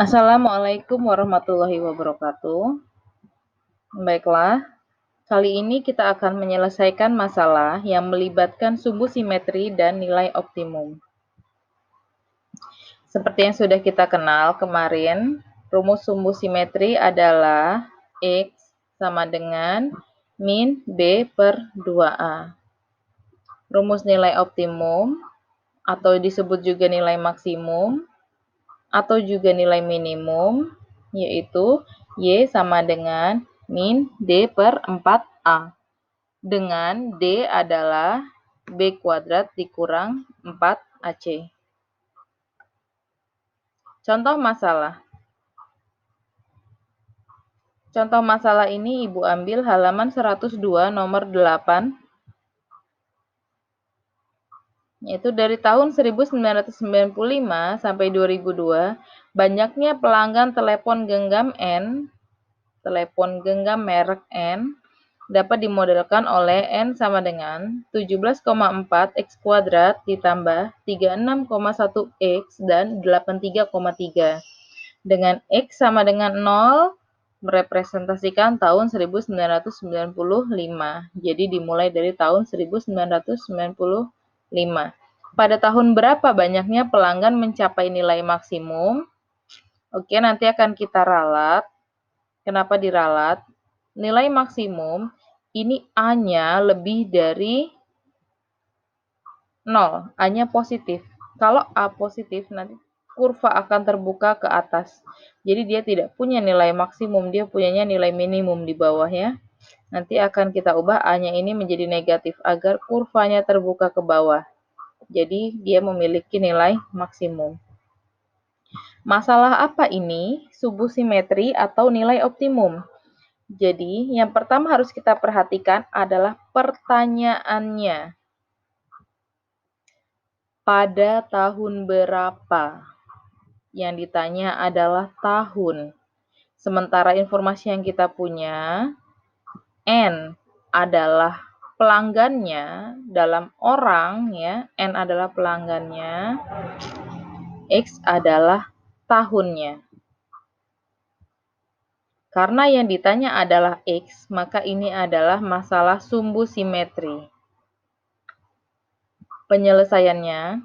Assalamualaikum warahmatullahi wabarakatuh. Baiklah, kali ini kita akan menyelesaikan masalah yang melibatkan sumbu simetri dan nilai optimum. Seperti yang sudah kita kenal kemarin, rumus sumbu simetri adalah X sama dengan min B per 2A. Rumus nilai optimum atau disebut juga nilai maksimum atau juga nilai minimum, yaitu Y sama dengan min D per 4A. Dengan D adalah B kuadrat dikurang 4AC. Contoh masalah. Contoh masalah ini Ibu ambil halaman 102 nomor 8, yaitu dari tahun 1995 sampai 2002, banyaknya pelanggan telepon genggam merek N dapat dimodelkan oleh N sama dengan 17,4 X kuadrat ditambah 36,1 X dan 83,3. Dengan X sama dengan 0 merepresentasikan tahun 1995. Jadi dimulai dari tahun 1995. Pada tahun berapa banyaknya pelanggan mencapai nilai maksimum? Oke, nanti akan kita ralat. Kenapa diralat? Nilai maksimum ini A-nya lebih dari 0, A-nya positif. Kalau A positif, nanti kurva akan terbuka ke atas. Jadi dia tidak punya nilai maksimum, dia punyanya nilai minimum di bawahnya. Nanti akan kita ubah A-nya ini menjadi negatif agar kurvanya terbuka ke bawah. Jadi dia memiliki nilai maksimum. Masalah apa ini? Sumbu simetri atau nilai optimum? Jadi, yang pertama harus kita perhatikan adalah pertanyaannya. Pada tahun berapa? Yang ditanya adalah tahun. Sementara informasi yang kita punya, N adalah pelanggannya dalam orang, ya. N adalah pelanggannya, X adalah tahunnya. Karena yang ditanya adalah X, maka ini adalah masalah sumbu simetri. Penyelesaiannya,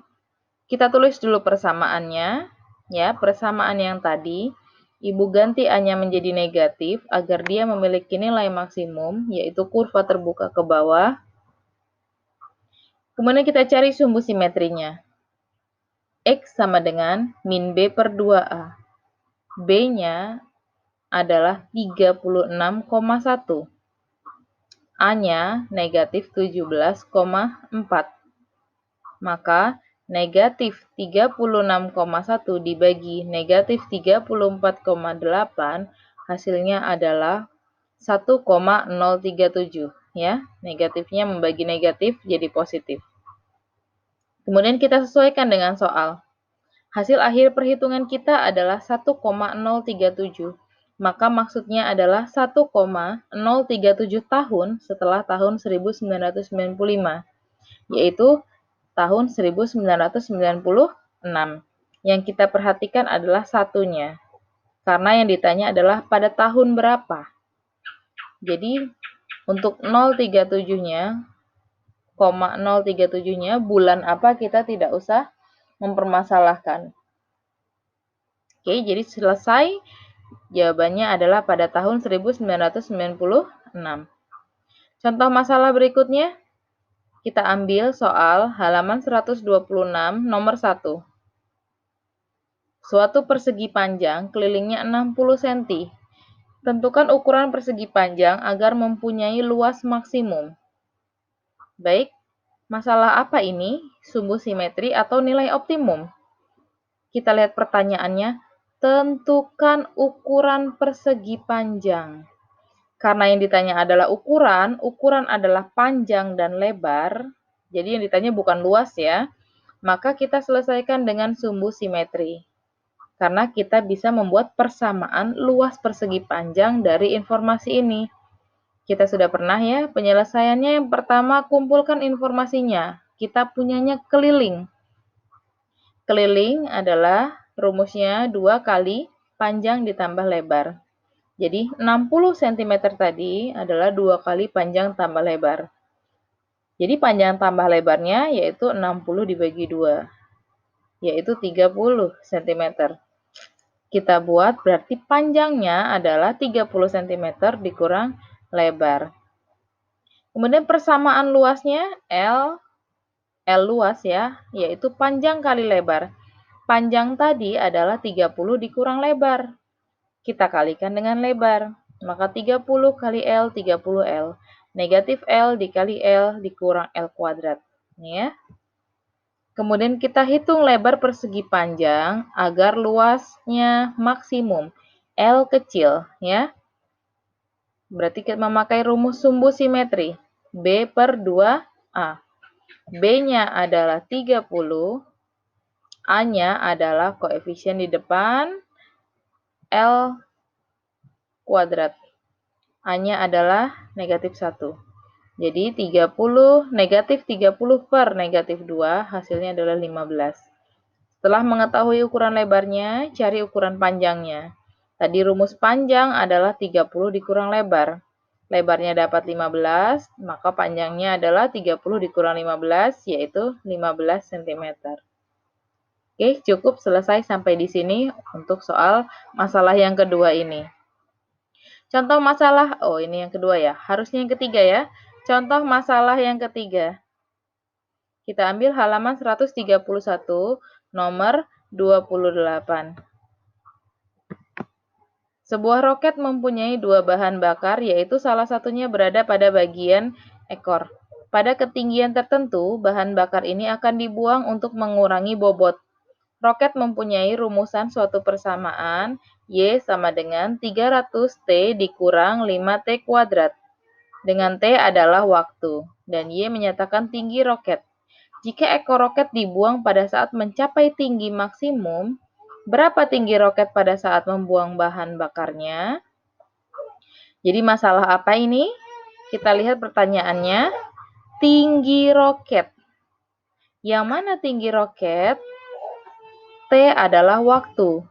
kita tulis dulu persamaannya, ya, persamaan yang tadi, Ibu ganti A-nya menjadi negatif agar dia memiliki nilai maksimum, yaitu kurva terbuka ke bawah. Kemudian kita cari sumbu simetrinya. X sama dengan min B per 2A. B-nya adalah 36,1. A-nya negatif 17,4. Maka negatif 36,1 dibagi negatif 34,8 hasilnya adalah 1,037, ya. Negatifnya membagi negatif jadi positif. Kemudian kita sesuaikan dengan soal. Hasil akhir perhitungan kita adalah 1,037. Maka maksudnya adalah 1,037 tahun setelah tahun 1995, yaitu tahun 1996. Yang kita perhatikan adalah satunya, karena yang ditanya adalah pada tahun berapa. Jadi untuk 037-nya, 037-nya bulan apa kita tidak usah mempermasalahkan. Oke, jadi selesai. Jawabannya adalah pada tahun 1996. Contoh masalah berikutnya, kita ambil soal halaman 126 nomor 1. Suatu persegi panjang kelilingnya 60 cm. Tentukan ukuran persegi panjang agar mempunyai luas maksimum. Baik, masalah apa ini? Sumbu simetri atau nilai optimum? Kita lihat pertanyaannya. Tentukan ukuran persegi panjang. Karena yang ditanya adalah ukuran adalah panjang dan lebar. Jadi yang ditanya bukan luas, ya. Maka kita selesaikan dengan sumbu simetri. Karena kita bisa membuat persamaan luas persegi panjang dari informasi ini. Kita sudah pernah, ya, penyelesaiannya. Yang pertama, kumpulkan informasinya. Kita punyanya keliling. Keliling adalah rumusnya 2 kali panjang ditambah lebar. Jadi 60 cm tadi adalah 2 kali panjang tambah lebar. Jadi panjang tambah lebarnya yaitu 60 dibagi 2, yaitu 30 cm. Kita buat berarti panjangnya adalah 30 cm dikurang lebar. Kemudian persamaan luasnya L luas ya, yaitu panjang kali lebar. Panjang tadi adalah 30 dikurang lebar. Kita kalikan dengan lebar. Maka 30 kali L, 30L. Negatif L dikali L dikurang L kuadrat. Ini ya. Kemudian kita hitung lebar persegi panjang agar luasnya maksimum. L kecil ya. Berarti kita memakai rumus sumbu simetri. B per 2A. B-nya adalah 30. A-nya adalah koefisien di depan. L kuadrat. A-nya adalah negatif 1. Jadi 30, negatif 30 per negatif 2, hasilnya adalah 15. Setelah mengetahui ukuran lebarnya, cari ukuran panjangnya. Tadi rumus panjang adalah 30 dikurang lebar. Lebarnya dapat 15, maka panjangnya adalah 30 dikurang 15, yaitu 15 cm. Oke, cukup selesai sampai di sini untuk soal masalah yang kedua ini. Contoh masalah, oh ini yang kedua ya, harusnya yang ketiga ya. Contoh masalah yang ketiga. Kita ambil halaman 131, nomor 28. Sebuah roket mempunyai dua bahan bakar, yaitu salah satunya berada pada bagian ekor. Pada ketinggian tertentu, bahan bakar ini akan dibuang untuk mengurangi bobot. Roket mempunyai rumusan suatu persamaan, Y sama dengan 300T dikurang 5T kuadrat. Dengan T adalah waktu, dan Y menyatakan tinggi roket. Jika ekor roket dibuang pada saat mencapai tinggi maksimum, berapa tinggi roket pada saat membuang bahan bakarnya? Jadi masalah apa ini? Kita lihat pertanyaannya. Tinggi roket. Yang mana tinggi roket? T adalah waktu.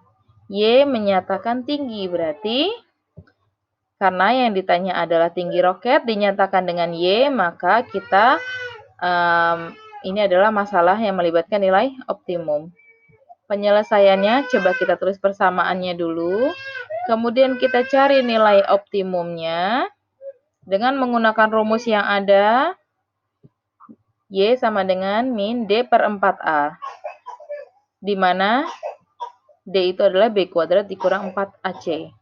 Y menyatakan tinggi, berarti karena yang ditanya adalah tinggi roket dinyatakan dengan Y, maka kita ini adalah masalah yang melibatkan nilai optimum. Penyelesaiannya coba kita tulis persamaannya dulu. Kemudian kita cari nilai optimumnya dengan menggunakan rumus yang ada. Y sama dengan min D per 4A. Di mana D itu adalah B kuadrat dikurang 4AC.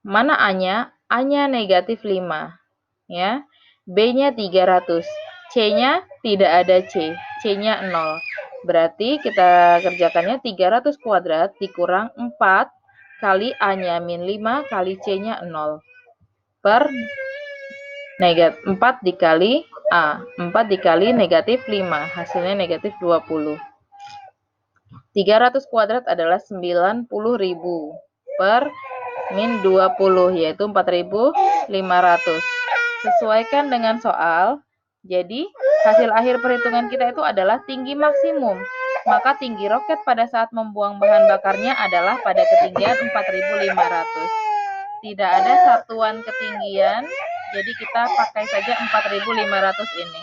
Mana A-nya? A-nya negatif 5. Ya. B-nya 300. C-nya tidak ada C. C-nya 0. Berarti kita kerjakannya 300 kuadrat dikurang 4 kali A-nya min 5 kali C-nya 0. Per negatif 4 dikali A. 4 dikali negatif 5. Hasilnya negatif 20. 300 kuadrat adalah 90.000 per min 20, yaitu 4.500. Sesuaikan dengan soal. Jadi, hasil akhir perhitungan kita itu adalah tinggi maksimum. Maka tinggi roket pada saat membuang bahan bakarnya adalah pada ketinggian 4.500. Tidak ada satuan ketinggian, jadi kita pakai saja 4.500 ini.